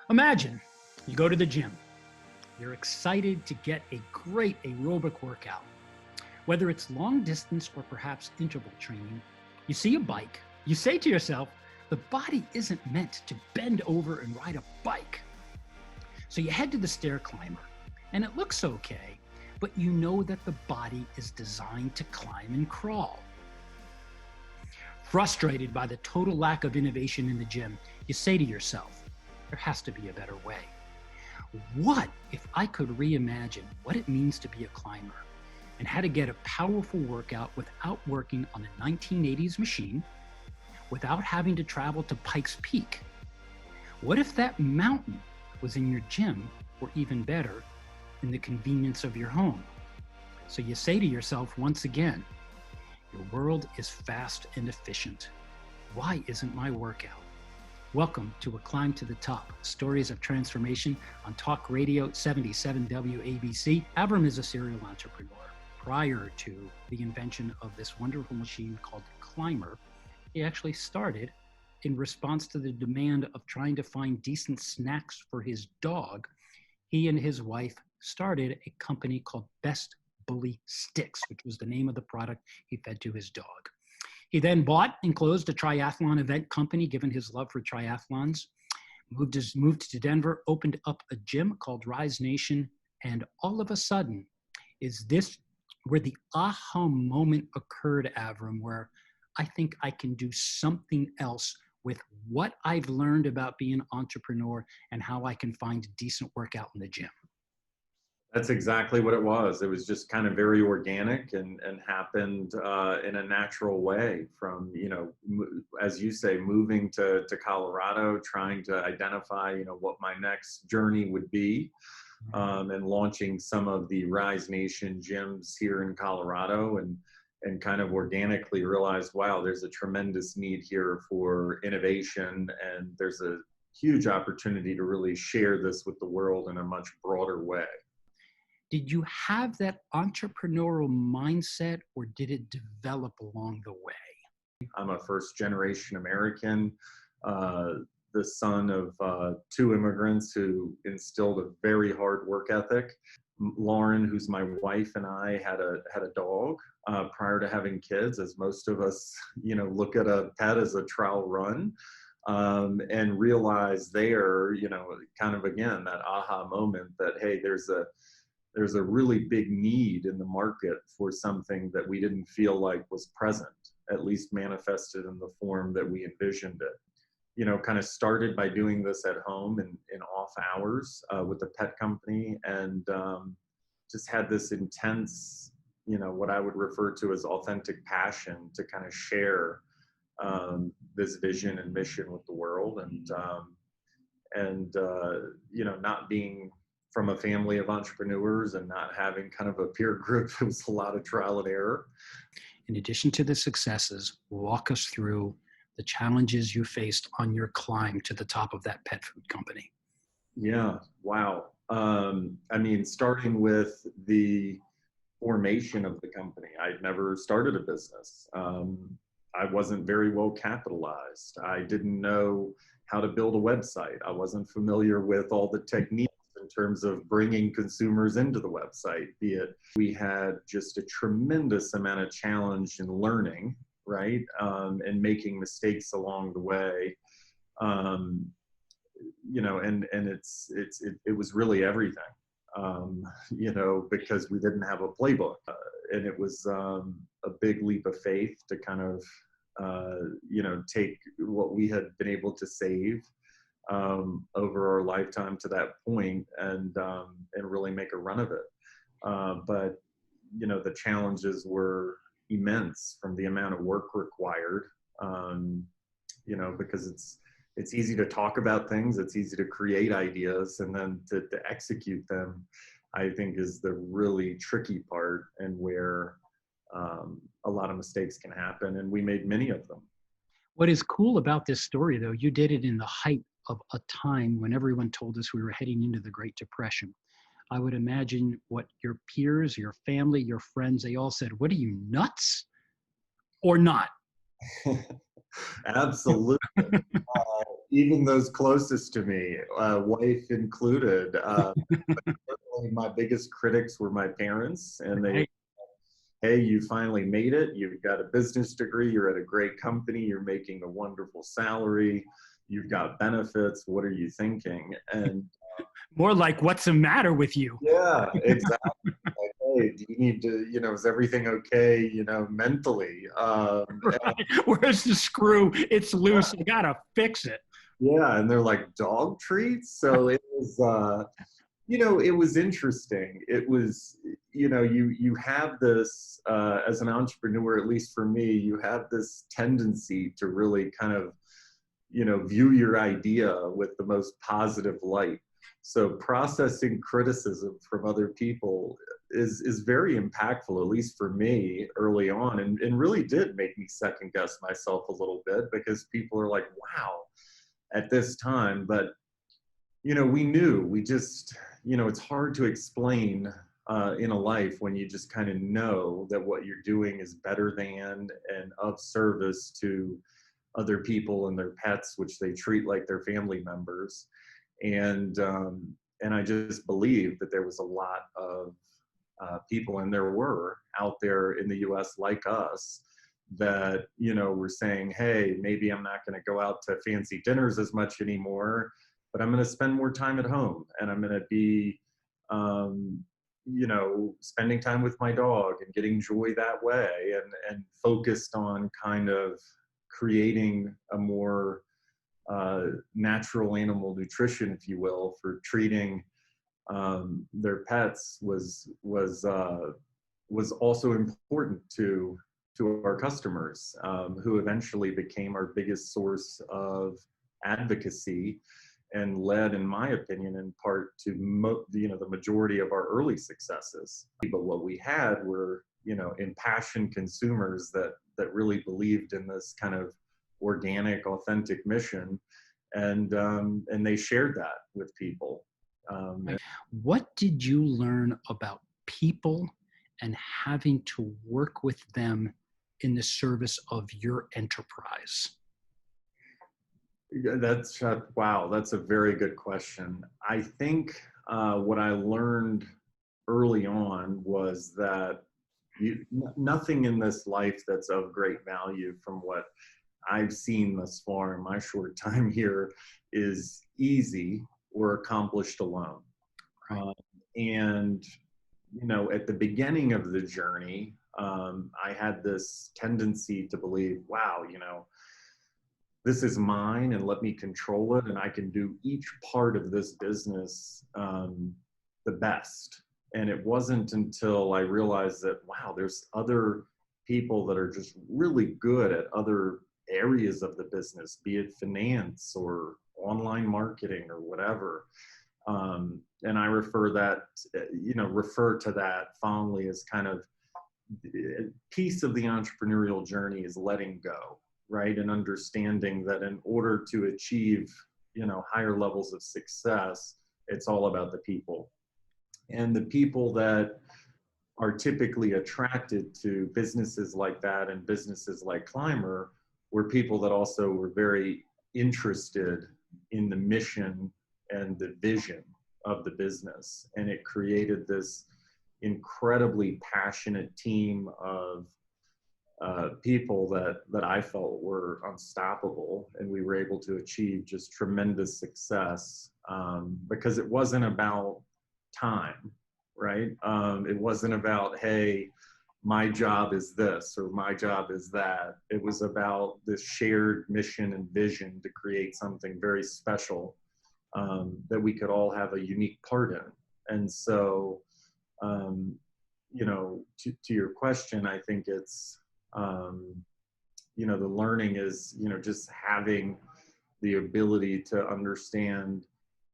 Imagine you go to the gym. You're excited to get a great aerobic workout. Whether it's long distance or perhaps interval training, you see a bike. You say to yourself, the body isn't meant to bend over and ride a bike. So you head to the stair climber, and it looks okay, but you know that the body is designed to climb and crawl. Frustrated by the total lack of innovation in the gym, you say to yourself, there has to be a better way. What if I could reimagine what it means to be a climber and how to get a powerful workout without working on a 1980s machine, without having to travel to Pikes Peak? What if that mountain was in your gym, or even better, in the convenience of your home? So you say to yourself once again, your world is fast and efficient. Why isn't my workout? Welcome to A Climb to the Top, Stories of Transformation on Talk Radio 77 WABC. Avrum is a serial entrepreneur. Prior to the invention of this wonderful machine called Climber, he actually started in response to the demand of trying to find decent snacks for his dog. He and his wife started a company called Best Bully Sticks, which was the name of the product he fed to his dog. He then bought and closed a triathlon event company, given his love for triathlons, moved to Denver, opened up a gym called Rise Nation, and all of a sudden, is this where the aha moment occurred, Avrum, where I think I can do something else with what I've learned about being an entrepreneur and how I can find a decent workout in the gym? That's exactly what it was. It was just kind of very organic and happened in a natural way from, as you say, moving to Colorado, trying to identify, what my next journey would be, and launching some of the Rise Nation gyms here in Colorado, and kind of organically realized, wow, there's a tremendous need here for innovation, and there's a huge opportunity to really share this with the world in a much broader way. Did you have that entrepreneurial mindset, or did it develop along the way? I'm a first-generation American, the son of two immigrants who instilled a very hard work ethic. Lauren, who's my wife, and I had a dog prior to having kids, as most of us, look at a pet as a trial run, and realize there, kind of again, that aha moment that, hey, there's a really big need in the market for something that we didn't feel like was present, at least manifested in the form that we envisioned it. Kind of started by doing this at home in off hours with the pet company, and just had this intense, what I would refer to as authentic passion to kind of share this vision and mission with the world. And not being from a family of entrepreneurs and not having kind of a peer group, it was a lot of trial and error. In addition to the successes, walk us through the challenges you faced on your climb to the top of that pet food company. Yeah, wow. Starting with the formation of the company, I'd never started a business. I wasn't very well capitalized. I didn't know how to build a website. I wasn't familiar with all the techniques in terms of bringing consumers into the website, be it we had just a tremendous amount of challenge in learning, right? And making mistakes along the way. It was really everything, because we didn't have a playbook. And it was a big leap of faith to kind of, take what we had been able to save over our lifetime to that point, and really make a run of it. But the challenges were immense from the amount of work required, because it's easy to talk about things, it's easy to create ideas, and then to execute them, I think, is the really tricky part, and where a lot of mistakes can happen, and we made many of them. What is cool about this story, though, you did it in the height of a time when everyone told us we were heading into the Great Depression. I would imagine what your peers, your family, your friends, they all said, what are you, nuts or not? Absolutely. Even those closest to me, wife included. Certainly my biggest critics were my parents, and they, Right. hey, you finally made it. You've got a business degree. You're at a great company. You're making a wonderful salary. You've got benefits. What are you thinking? And More like, what's the matter with you? yeah, exactly. Like, hey, do you need to, is everything okay, mentally? Right. Where's the screw? It's loose. I gotta fix it. Yeah, and they're like dog treats. So it was, it was interesting. It was, you have this as an entrepreneur, at least for me, you have this tendency to really kind of, view your idea with the most positive light. So processing criticism from other people is very impactful, at least for me early on, and really did make me second guess myself a little bit, because people are like, wow, at this time. But we just, it's hard to explain in a life when you just kind of know that what you're doing is better than and of service to other people and their pets, which they treat like their family members. And I just believe that there was a lot of people, and there were out there in the U.S. like us, that were saying, hey, maybe I'm not going to go out to fancy dinners as much anymore, but I'm going to spend more time at home, and I'm going to be spending time with my dog and getting joy that way, and focused on kind of creating a more natural animal nutrition, if you will, for treating their pets was also important to our customers, who eventually became our biggest source of advocacy, and led, in my opinion, in part to the majority of our early successes. But what we had were impassioned consumers that really believed in this kind of organic, authentic mission, and they shared that with people. What did you learn about people and having to work with them in the service of your enterprise? That's wow. That's a very good question. I think what I learned early on was that nothing in this life that's of great value, from what I've seen thus far in my short time here, is easy or accomplished alone. Right. And at the beginning of the journey, I had this tendency to believe, wow, this is mine, and let me control it, and I can do each part of this business the best. And it wasn't until I realized that, wow, there's other people that are just really good at other areas of the business, be it finance or online marketing or whatever. And I refer to that fondly as kind of a piece of the entrepreneurial journey is letting go, right? And understanding that in order to achieve, higher levels of success, it's all about the people. And the people that are typically attracted to businesses like that and businesses like Climber were people that also were very interested in the mission and the vision of the business. And it created this incredibly passionate team of people that I felt were unstoppable, and we were able to achieve just tremendous success, because it wasn't about time, right? It wasn't about, hey, my job is this or my job is that. It was about this shared mission and vision to create something very special, that we could all have a unique part in. And so, to your question, I think it's, the learning is, just having the ability to understand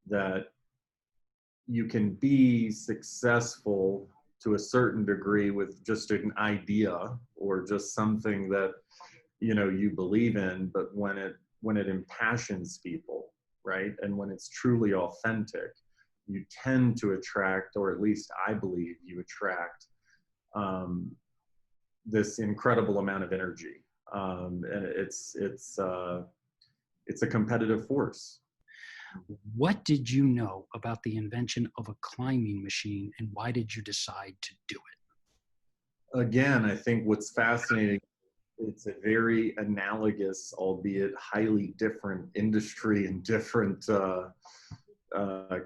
that you can be successful to a certain degree with just an idea or just something that, you believe in, but when it impassions people, right? And when it's truly authentic, you tend to attract, or at least I believe you attract, this incredible amount of energy. And it's a competitive force. What did you know about the invention of a climbing machine, and why did you decide to do it? Again, I think what's fascinating, it's a very analogous, albeit highly different industry and different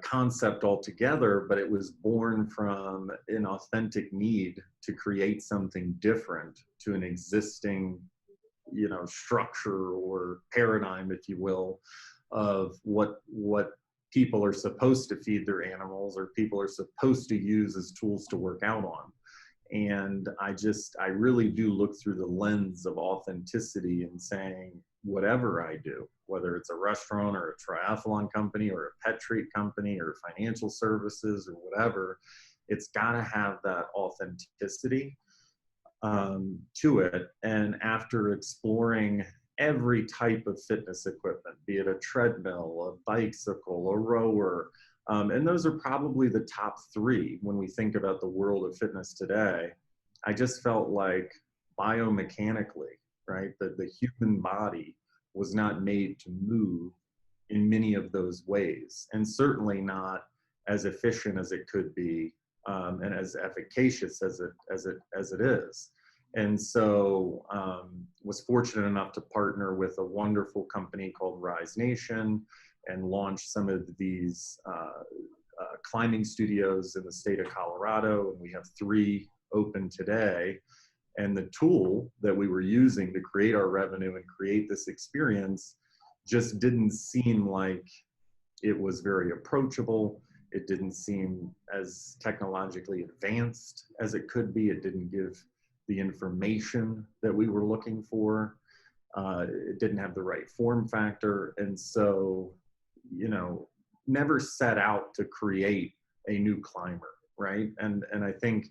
concept altogether, but it was born from an authentic need to create something different to an existing, structure or paradigm, if you will, of what people are supposed to feed their animals or people are supposed to use as tools to work out on. And I really do look through the lens of authenticity and saying, whatever I do, whether it's a restaurant or a triathlon company or a pet treat company or financial services or whatever, it's got to have that authenticity to it. And after exploring every type of fitness equipment, be it a treadmill, a bicycle, a rower, and those are probably the top three when we think about the world of fitness today. I just felt like biomechanically, right, that the human body was not made to move in many of those ways, and certainly not as efficient as it could be, and as efficacious as it is. And so was fortunate enough to partner with a wonderful company called Rise Nation and launch some of these climbing studios in the state of Colorado. And we have 3 open today. And the tool that we were using to create our revenue and create this experience just didn't seem like it was very approachable. It didn't seem as technologically advanced as it could be. It didn't give the information that we were looking for. It didn't have the right form factor. And so, never set out to create a new climber, right? And I think,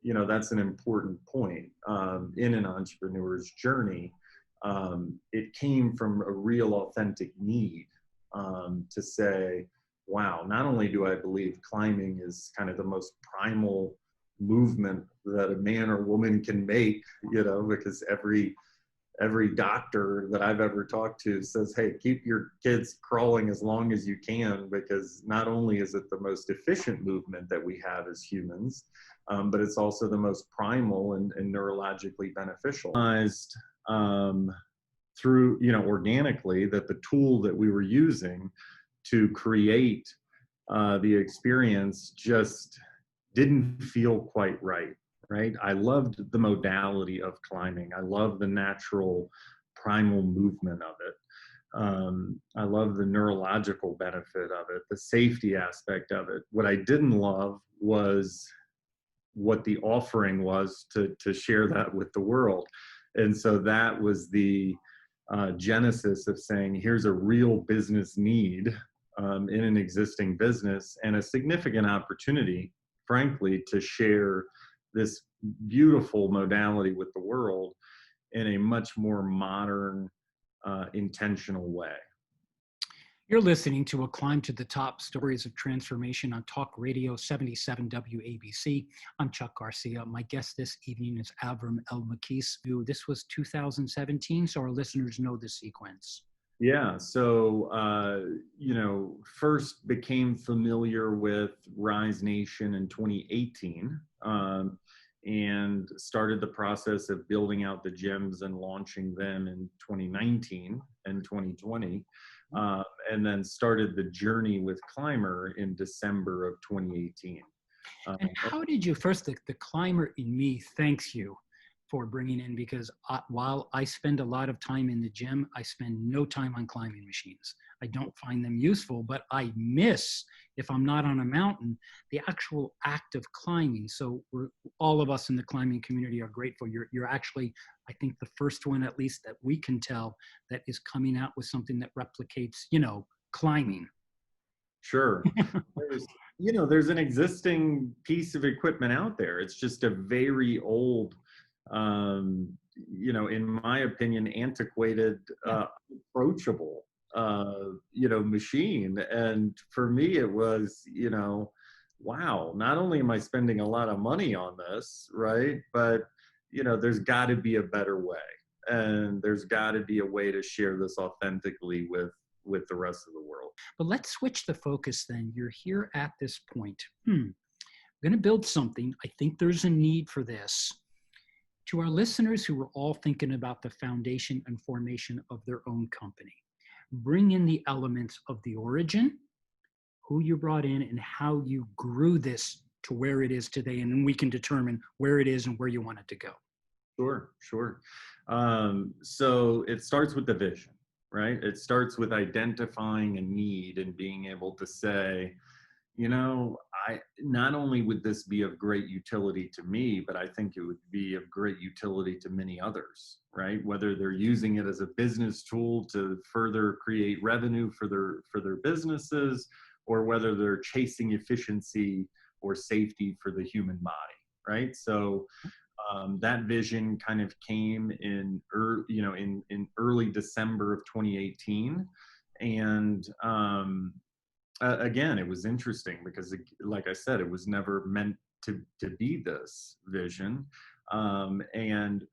that's an important point in an entrepreneur's journey. It came from a real authentic need to say, wow, not only do I believe climbing is kind of the most primal movement that a man or woman can make, because every doctor that I've ever talked to says, hey, keep your kids crawling as long as you can, because not only is it the most efficient movement that we have as humans, but it's also the most primal and neurologically beneficial. Through, organically, that the tool that we were using to create the experience just didn't feel quite right. Right? I loved the modality of climbing. I love the natural primal movement of it. I love the neurological benefit of it, the safety aspect of it. What I didn't love was what the offering was to share that with the world. And so that was the genesis of saying, here's a real business need in an existing business and a significant opportunity, frankly, to share this beautiful modality with the world in a much more modern, intentional way. You're listening to A Climb to the Top, Stories of Transformation on Talk Radio 77 WABC. I'm Chuck Garcia. My guest this evening is Avrum Elmakis. This was 2017, so our listeners know the sequence. Yeah, so, first became familiar with Rise Nation in 2018 and started the process of building out the gyms and launching them in 2019 and 2020. And then started the journey with Climber in December of 2018. And how did you first, the climber in me thanks you for bringing in, because while I spend a lot of time in the gym, I spend no time on climbing machines. I don't find them useful, but I miss, if I'm not on a mountain, the actual act of climbing. So all of us in the climbing community are grateful. You're actually, I think, the first one, at least that we can tell, that is coming out with something that replicates, climbing. Sure. There's an existing piece of equipment out there. It's just a very old, in my opinion, antiquated, approachable, machine. And for me, it was, wow, not only am I spending a lot of money on this, right? But, there's got to be a better way. and there's got to be a way to share this authentically with the rest of the world. But let's switch the focus then. You're here at this point. I'm going to build something. I think there's a need for this. To our listeners who are all thinking about the foundation and formation of their own company, bring in the elements of the origin, who you brought in, and how you grew this to where it is today. And then we can determine where it is and where you want it to go. Sure. So it starts with the vision, right? It starts with identifying a need and being able to say, not only would this be of great utility to me, but I think it would be of great utility to many others, right? Whether they're using it as a business tool to further create revenue for their businesses, or whether they're chasing efficiency or safety for the human body, right? So that vision kind of came in early December of 2018, and again, it was interesting because, like I said, it was never meant to be this vision, and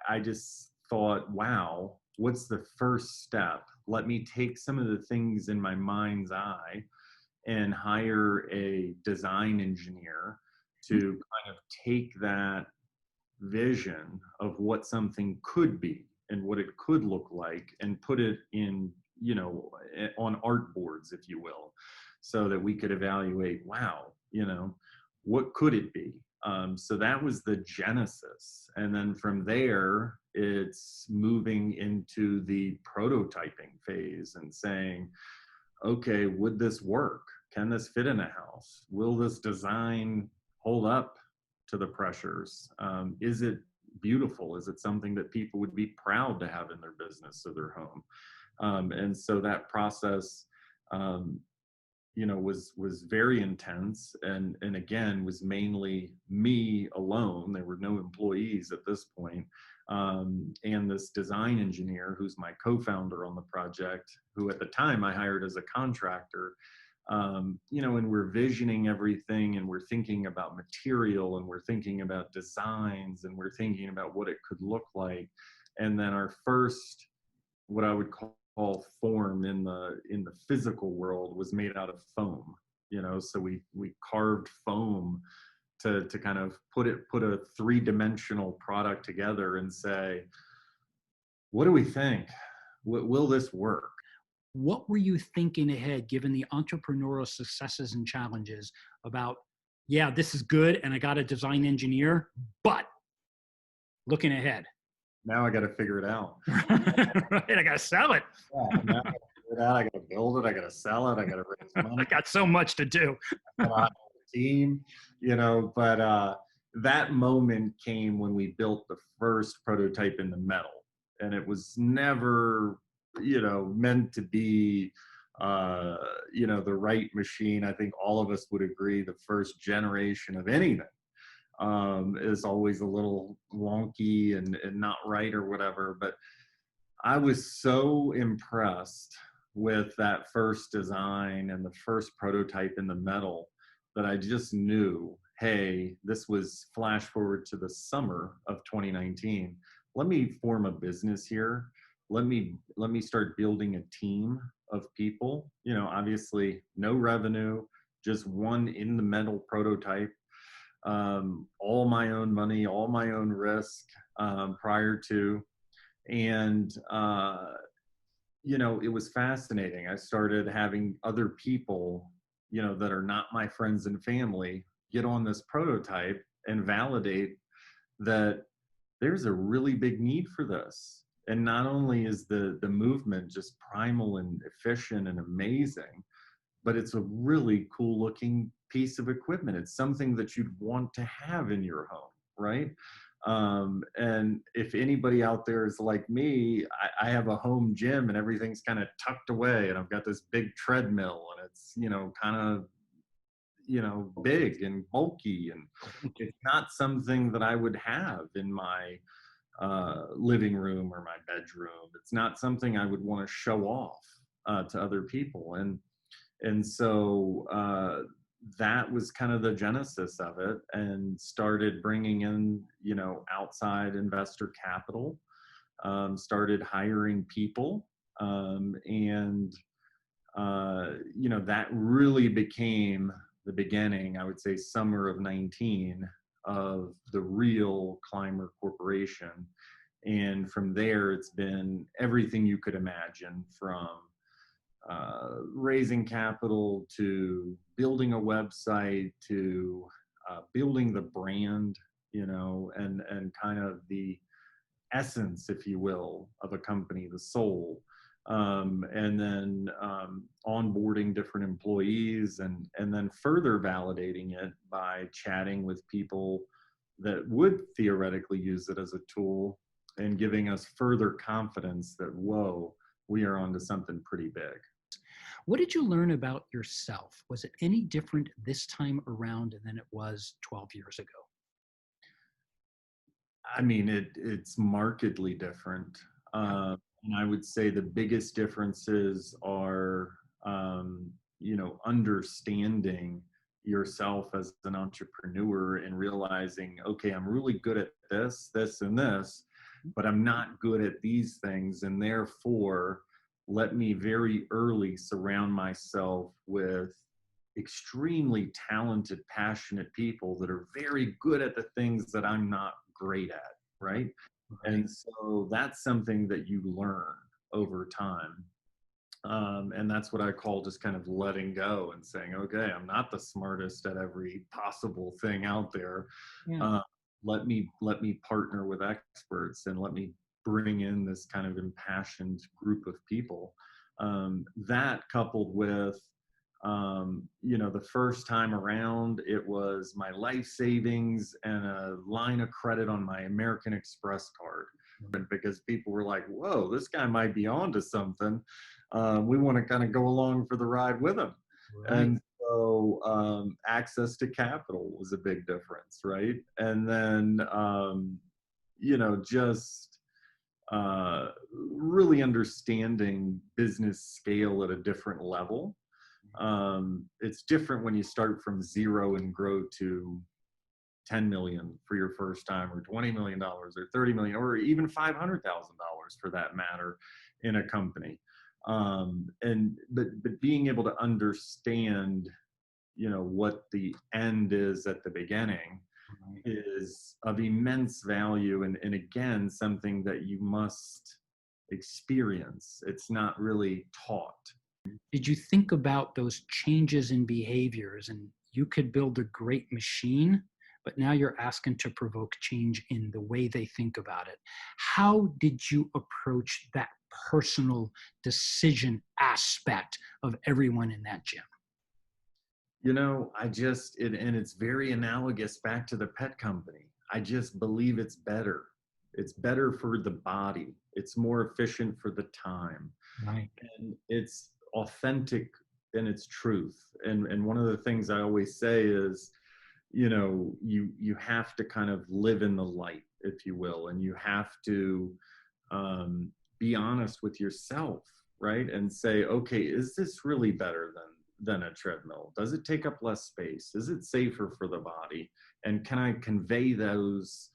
I just thought, wow, what's the first step? Let me take some of the things in my mind's eye and hire a design engineer to kind of take that vision of what something could be and what it could look like and put it in, on art boards, if you will, so that we could evaluate, wow, what could it be? So that was the genesis. And then from there, it's moving into the prototyping phase and saying, okay, would this work? Can this fit in a house? Will this design hold up to the pressures? Is it beautiful? Is it something that people would be proud to have in their business or their home? And so that process, was very intense, and again, was mainly me alone. There were no employees at this point. And this design engineer, who's my co-founder on the project, who at the time I hired as a contractor, and we're visioning everything, and we're thinking about material, and we're thinking about designs, and we're thinking about what it could look like. And then our first, what I would call form in the physical world, was made out of foam. So we carved foam to kind of put a three-dimensional product together and say, what do we think? Will this work? What were you thinking ahead, given the entrepreneurial successes and challenges, about, yeah, this is good and I got a design engineer, but looking ahead? Now I got to figure it out. Right, I got to sell it. Yeah, now I got to figure it out. I got to build it. I got to sell it. I got to raise money. I got so much to do. I got to have a team, but that moment came when we built the first prototype in the metal, and it was never, meant to be, the right machine. I think all of us would agree the first generation of anything is always a little wonky and not right or whatever. But I was so impressed with that first design and the first prototype in the metal that I just knew, hey, this was flash forward to the summer of 2019. Let me form a business here. Let me start building a team of people. Obviously no revenue, just one in the metal prototype. All my own money, all my own risk, prior to, and it was fascinating. I started having other people, that are not my friends and family, get on this prototype and validate that there's a really big need for this. And not only is the movement just primal and efficient and amazing, but it's a really cool looking piece of equipment. It's something that you'd want to have in your home, right? And if anybody out there is like me, I have a home gym and everything's kind of tucked away, and I've got this big treadmill, and it's, kind of, big and bulky, and it's not something that I would have in my living room or my bedroom. It's not something I would want to show off to other people. And so that was kind of the genesis of it, and started bringing in, outside investor capital. started hiring people. And that really became the beginning, I would say summer of 19, of the real Climber Corporation. And from there, it's been everything you could imagine, from raising capital to building a website to building the brand, and kind of the essence, if you will, of a company, the soul. And then onboarding different employees, and then further validating it by chatting with people that would theoretically use it as a tool, and giving us further confidence that, whoa, we are onto something pretty big. What did you learn about yourself? Was it any different this time around than it was 12 years ago? I mean, it's markedly different. And I would say the biggest differences are, understanding yourself as an entrepreneur and realizing, okay, I'm really good at this, this, and this, but I'm not good at these things. And therefore, let me very early surround myself with extremely talented, passionate people that are very good at the things that I'm not great at, right? And so that's something that you learn over time. And that's what I call just kind of letting go and saying, okay, I'm not the smartest at every possible thing out there. Yeah. Let me partner with experts, and let me bring in this kind of impassioned group of people. That coupled with, the first time around, it was my life savings and a line of credit on my American Express card. Because people were like, whoa, this guy might be onto something. We want to kind of go along for the ride with him. Right. And so access to capital was a big difference, right? And then, just really understanding business scale at a different level. It's different when you start from zero and grow to 10 million for your first time, or $20 million, or 30 million, or even $500,000 for that matter, in a company. But being able to understand, what the end is at the beginning is of immense value. And again, something that you must experience. It's not really taught. Did you think about those changes in behaviors? And you could build a great machine, but now you're asking to provoke change in the way they think about it. How did you approach that personal decision aspect of everyone in that gym? And it's very analogous back to the pet company. I just believe it's better. It's better for the body. It's more efficient for the time. Right. And it's authentic in its truth. And one of the things I always say is, you have to kind of live in the light, if you will, and you have to be honest with yourself, right? And say, okay, is this really better than a treadmill? Does it take up less space? Is it safer for the body? And can I convey those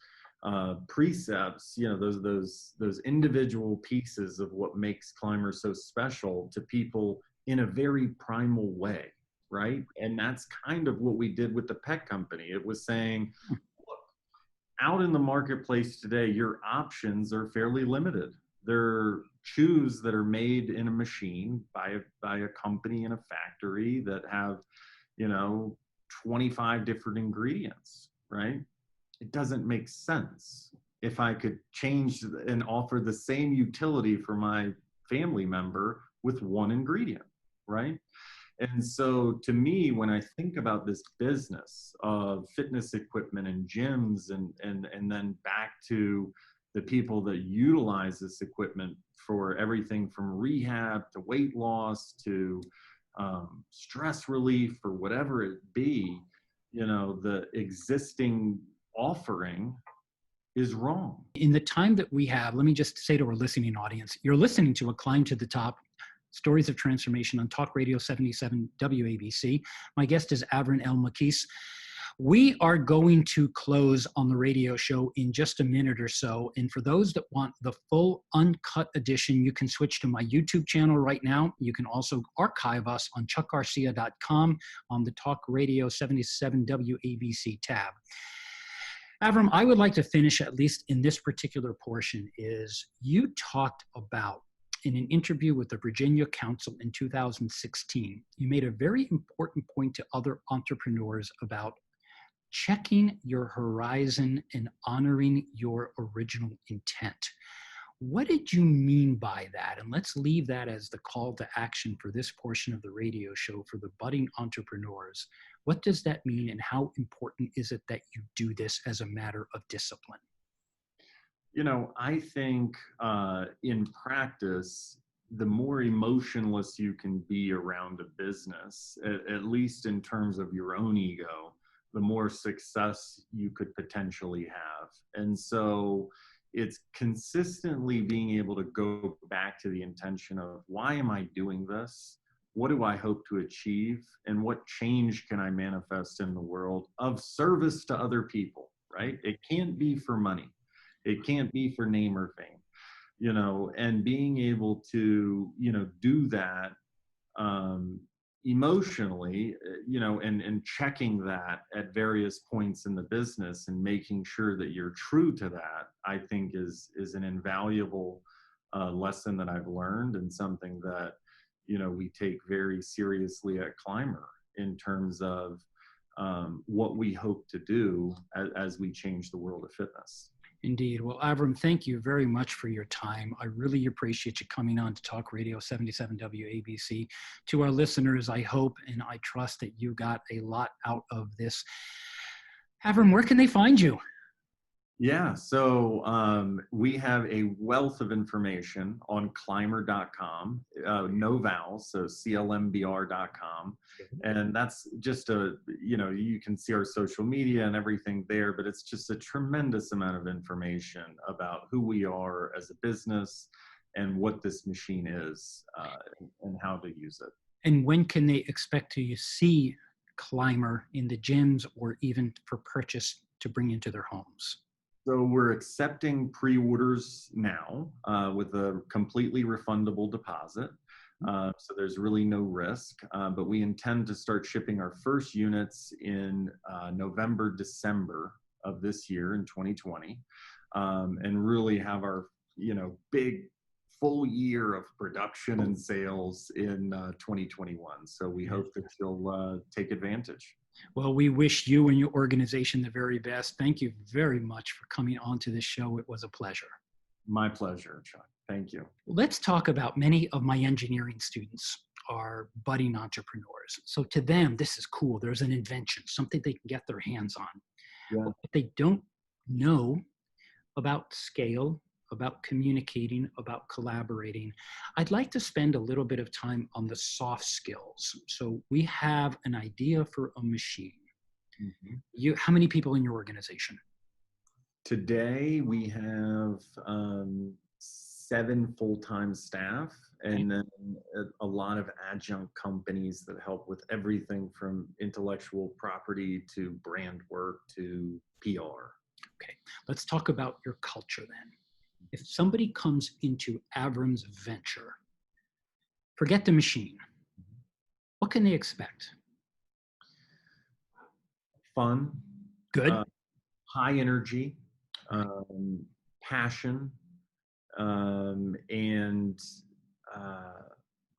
precepts, those individual pieces of what makes climbers so special to people in a very primal way, right? And that's kind of what we did with the pet company. It was saying, look, out in the marketplace today, your options are fairly limited. They're shoes that are made in a machine by a company in a factory that have, 25 different ingredients, right? It doesn't make sense. If I could change and offer the same utility for my family member with one ingredient, right? And so to me, when I think about this business of fitness equipment and gyms, and then back to the people that utilize this equipment for everything from rehab to weight loss to stress relief, or whatever it be, the existing offering is wrong. In the time that we have, let me just say to our listening audience, you're listening to A Climb to the Top, Stories of Transformation on Talk Radio 77 WABC. My guest is Avrum Elmakis. We are going to close on the radio show in just a minute or so. And for those that want the full uncut edition, you can switch to my YouTube channel right now. You can also archive us on chuckgarcia.com on the Talk Radio 77 WABC tab. Avrum, I would like to finish, at least in this particular portion, is you talked about in an interview with the Virginia Council in 2016, you made a very important point to other entrepreneurs about checking your horizon and honoring your original intent. What did you mean by that? And let's leave that as the call to action for this portion of the radio show for the budding entrepreneurs. What does that mean, and how important is it that you do this as a matter of discipline? You know, I think in practice, the more emotionless you can be around a business, at least in terms of your own ego, the more success you could potentially have. And so it's consistently being able to go back to the intention of, why am I doing this? What do I hope to achieve? And what change can I manifest in the world of service to other people, right? It can't be for money. It can't be for name or fame, you know, and being able to, you know, do that emotionally, you know, and checking that at various points in the business and making sure that you're true to that, I think is an invaluable lesson that I've learned, and something that, you know, we take very seriously at Climber in terms of what we hope to do as we change the world of fitness. Indeed. Well, Avrum, thank you very much for your time. I really appreciate you coming on to Talk Radio 77 WABC. To our listeners, I hope and I trust that you got a lot out of this. Avrum, where can they find you? Yeah, so we have a wealth of information on climber.com, no vowels, so CLMBR.com. And that's just you know, you can see our social media and everything there, but it's just a tremendous amount of information about who we are as a business and what this machine is and how to use it. And when can they expect to see Climber in the gyms or even for purchase to bring into their homes? So we're accepting pre-orders now with a completely refundable deposit. So there's really no risk, but we intend to start shipping our first units in November, December of this year in 2020, and really have our, you know, big full year of production and sales in 2021. So we hope that you'll take advantage. Well, we wish you and your organization the very best. Thank you very much for coming on to this show. It was a pleasure. My pleasure, Chuck. Thank you. Let's talk about many of my engineering students are budding entrepreneurs. So to them, this is cool. There's an invention, something they can get their hands on. Yeah. But they don't know about scale, about communicating, about collaborating. I'd like to spend a little bit of time on the soft skills. So we have an idea for a machine. Mm-hmm. How many people in your organization? Today we have 7 full-time staff, and then a lot of adjunct companies that help with everything from intellectual property to brand work to PR. Okay, let's talk about your culture then. If somebody comes into Avrum's venture, forget the machine, what can they expect? Fun. Good. High energy, passion, and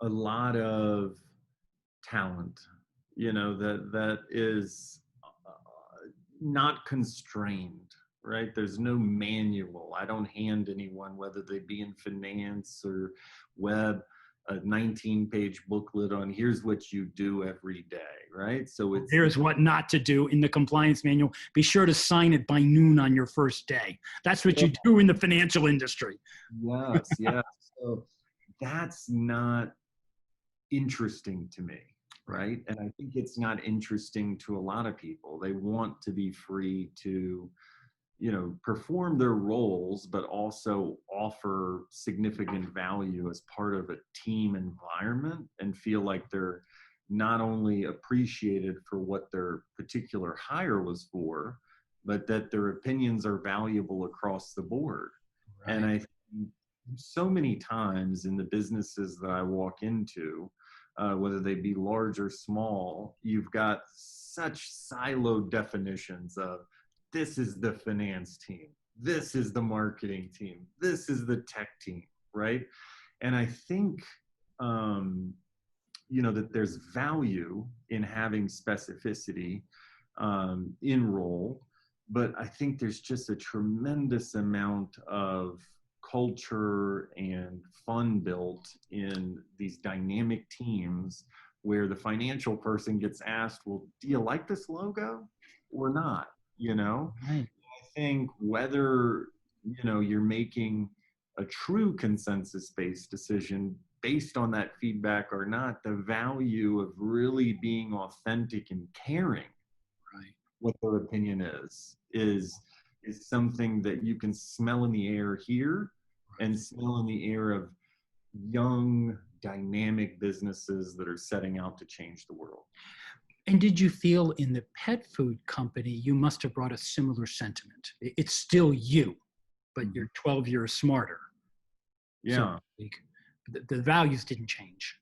a lot of talent, you know, that is not constrained. Right? There's no manual. I don't hand anyone, whether they be in finance or web, a 19-page booklet on here's what you do every day, right? So it's here's what not to do in the compliance manual. Be sure to sign it by noon on your first day. That's what you do in the financial industry. Yes, yes. So that's not interesting to me, right? And I think it's not interesting to a lot of people. They want to be free to, you know, perform their roles, but also offer significant value as part of a team environment and feel like they're, not only appreciated for what their particular hire was for, but that their opinions are valuable across the board. And Right. I think so many times in the businesses that I walk into, whether they be large or small, you've got such siloed definitions of this is the finance team, this is the marketing team, this is the tech team, right? And I think, that there's value in having specificity in role, but I think there's just a tremendous amount of culture and fun built in these dynamic teams where the financial person gets asked, well, do you like this logo or not? Right. I think whether, you're making a true consensus-based decision based on that feedback or not, the value of really being authentic and caring Right. what their opinion is something that you can smell in the air here and smell in the air of young, dynamic businesses that are setting out to change the world. And did you feel in the pet food company, you must have brought a similar sentiment? It's still you, but you're 12 years smarter. So Yeah. to speak. The values didn't change.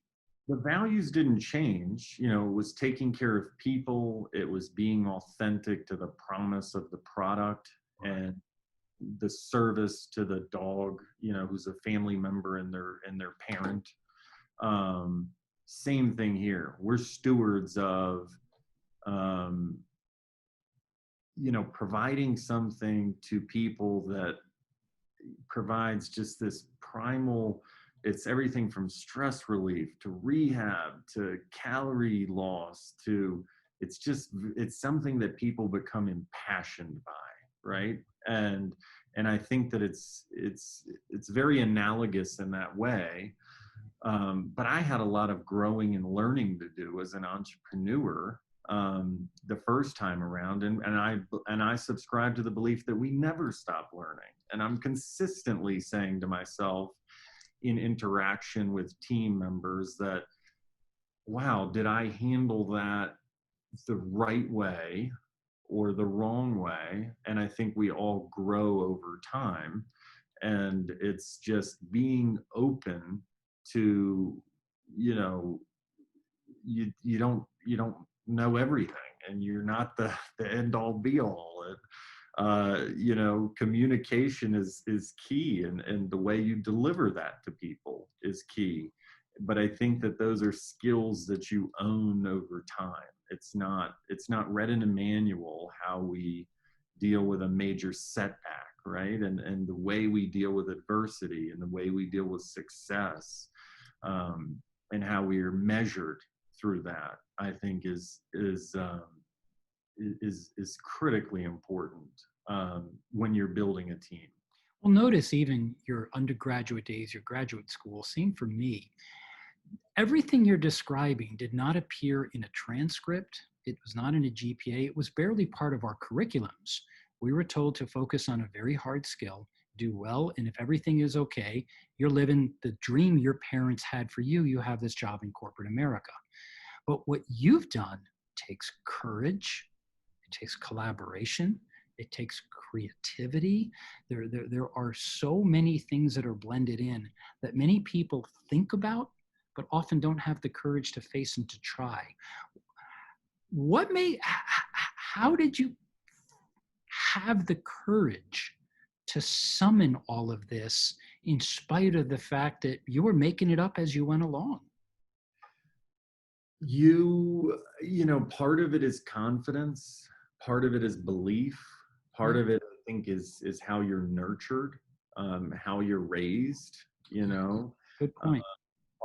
The values didn't change. It was taking care of people. It was being authentic to the promise of the product and the service to the dog, who's a family member and their parent. Same thing here. We're stewards of, providing something to people that provides just this primal, it's everything from stress relief to rehab to calorie loss to it's something that people become impassioned by, right? And I think that it's very analogous in that way. But I had a lot of growing and learning to do as an entrepreneur the first time around, and I subscribe to the belief that we never stop learning. And I'm consistently saying to myself in interaction with team members that, wow, did I handle that the right way or the wrong way? And I think we all grow over time. And it's just being open to, you don't know everything, and you're not the end all be all. Communication is key, and the way you deliver that to people is key. But I think that those are skills that you own over time. It's not read in a manual how we deal with a major setback, right? And the way we deal with adversity and the way we deal with success, and how we are measured through that, I think is critically important when you're building a team. Well, notice even your undergraduate days, your graduate school, same for me. Everything you're describing did not appear in a transcript. It was not in a GPA. It was barely part of our curriculums. We were told to focus on a very hard skill, do well, and if everything is okay, you're living the dream your parents had for you. You have this job in corporate America. But what you've done takes courage, it takes collaboration, it takes creativity. There are so many things that are blended in that many people think about, but often don't have the courage to face and to try. How did you have the courage to summon all of this in spite of the fact that you were making it up as you went along? Part of it is confidence, part of it is belief, part of it I think is how you're nurtured, how you're raised. Good point.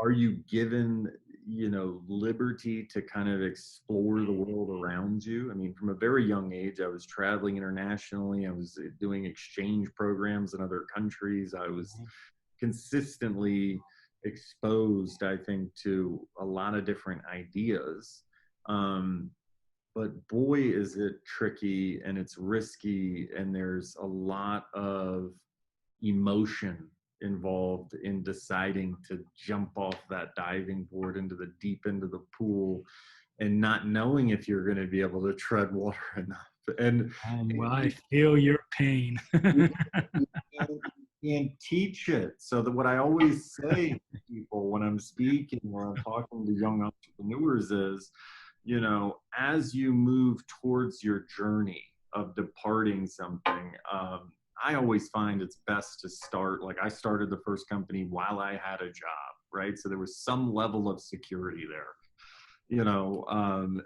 Are you given liberty to kind of explore the world around you? I mean, from a very young age, I was traveling internationally. I was doing exchange programs in other countries. I was consistently exposed, I think, to a lot of different ideas. But boy, is it tricky and it's risky, and there's a lot of emotion involved in deciding to jump off that diving board into the deep end of the pool and not knowing if you're going to be able to tread water enough. And Well, I feel your pain. you can't teach it. So that what I always say to people when I'm speaking or I'm talking to young entrepreneurs is, you know, as you move towards your journey of departing something, I always find it's best to start, like I started the first company while I had a job, right? So there was some level of security there, you know,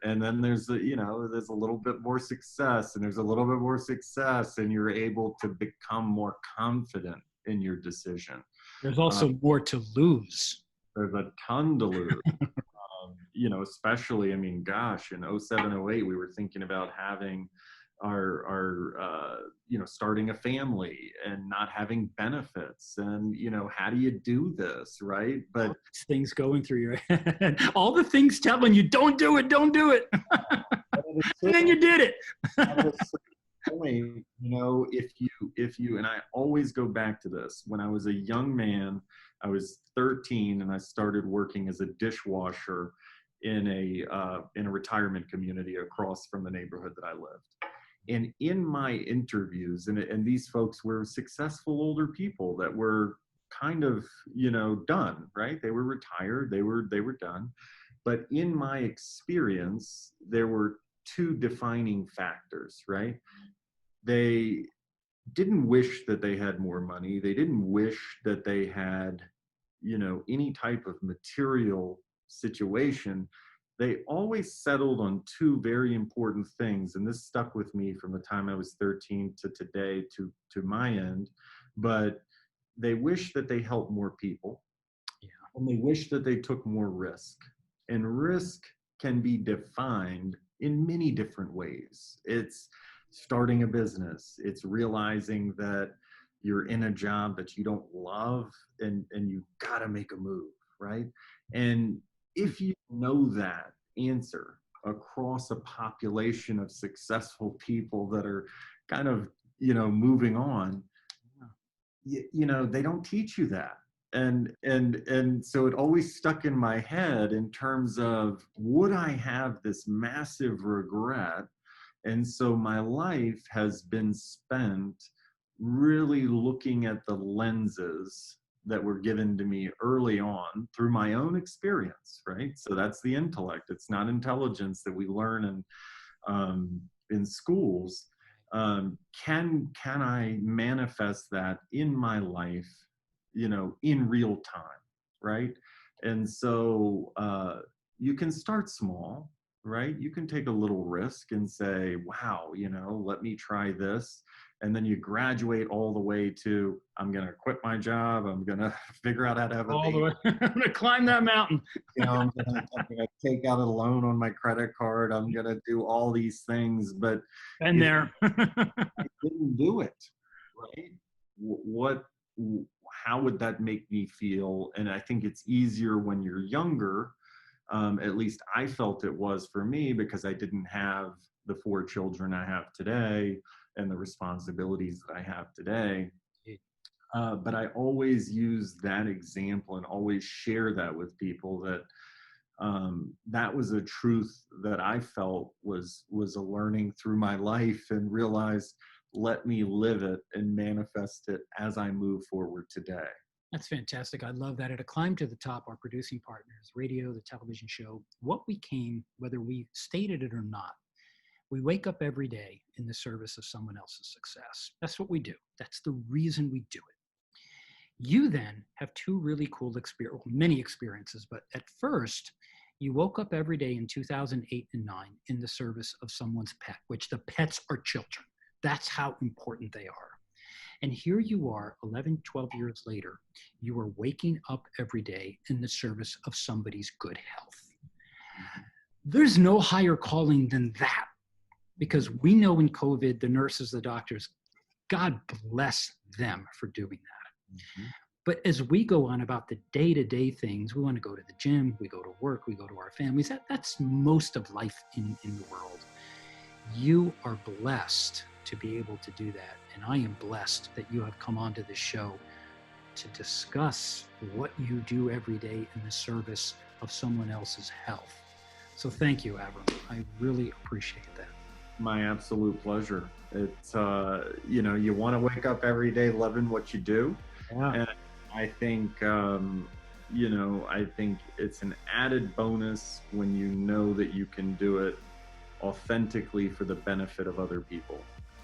and then there's a, you know, there's a little bit more success and there's a little bit more success and you're able to become more confident in your decision. There's also more to lose. There's a ton to lose. You know, especially, I mean, gosh, in 07, 08, we were thinking about having our you know, starting a family and not having benefits. And, you know, how do you do this, right? But all these things going through your head, all the things telling you, don't do it, don't do it. And then you did it. Point, you know, if you, and I always go back to this, when I was a young man, I was 13 and I started working as a dishwasher in a retirement community across from the neighborhood that I lived. And in my interviews, and these folks were successful older people that were kind of, you know, done, right? They were retired, they were done. But in my experience, there were two defining factors, right? They didn't wish that they had more money. They didn't wish that they had, you know, any type of material situation. They always settled on two very important things. And this stuck with me from the time I was 13 to today, to my end. But they wish that they helped more people. Yeah. And they wish that they took more risk. And risk can be defined in many different ways. It's starting a business. It's realizing that you're in a job that you don't love and you gotta make a move, right? And if you know that answer across a population of successful people that are kind of, you know, moving on, you know, they don't teach you that. And so it always stuck in my head in terms of, would I have this massive regret? And so my life has been spent really looking at the lenses that were given to me early on through my own experience, right? So that's the intellect. It's not intelligence that we learn in schools. Can I manifest that in my life, you know, in real time, right? And so you can start small, right? You can take a little risk and say, wow, you know, let me try this. And then you graduate all the way to, I'm going to quit my job. I'm going to figure out how to have a All the baby. way. I'm going to climb that mountain. You know, I'm going to take out a loan on my credit card. I'm going to do all these things, but Been there. I didn't do it, right? How would that make me feel? And I think it's easier when you're younger. At least I felt it was for me, because I didn't have the 4 children I have today and the responsibilities that I have today. But I always use that example and always share that with people, that that was a truth that I felt was a learning through my life, and realized, let me live it and manifest it as I move forward today. That's fantastic. I love that. At A Climb to the Top, our producing partners, radio, the television show, what we came, whether we stated it or not, we wake up every day in the service of someone else's success. That's what we do. That's the reason we do it. You then have 2 really cool experiences, many experiences, but at first, you woke up every day in 2008 and 9 in the service of someone's pet, which the pets are children. That's how important they are. And here you are, 11, 12 years later, you are waking up every day in the service of somebody's good health. There's no higher calling than that, because we know in COVID, the nurses, the doctors, God bless them for doing that. Mm-hmm. But as we go on about the day-to-day things, we want to go to the gym, we go to work, we go to our families. That's most of life in the world. You are blessed to be able to do that. And I am blessed that you have come onto this show to discuss what you do every day in the service of someone else's health. So thank you, Avrum. I really appreciate that. My absolute pleasure. It's, you want to wake up every day loving what you do. Yeah. And I think, I think it's an added bonus when you know that you can do it authentically for the benefit of other people.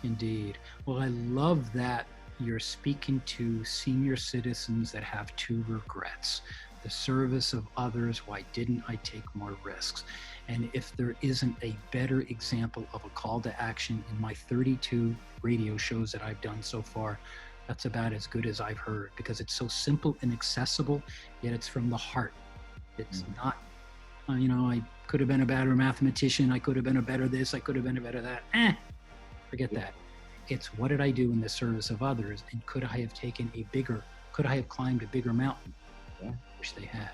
Indeed. Well, I love that you're speaking to senior citizens that have two regrets: the service of others. Why didn't I take more risks? And if there isn't a better example of a call to action in my 32 radio shows that I've done so far, that's about as good as I've heard, because it's so simple and accessible, yet it's from the heart. It's not, I could have been a better mathematician. I could have been a better this. I could have been a better that. Forget that. It's what did I do in the service of others, and could I have climbed a bigger mountain? Yeah. Which they had.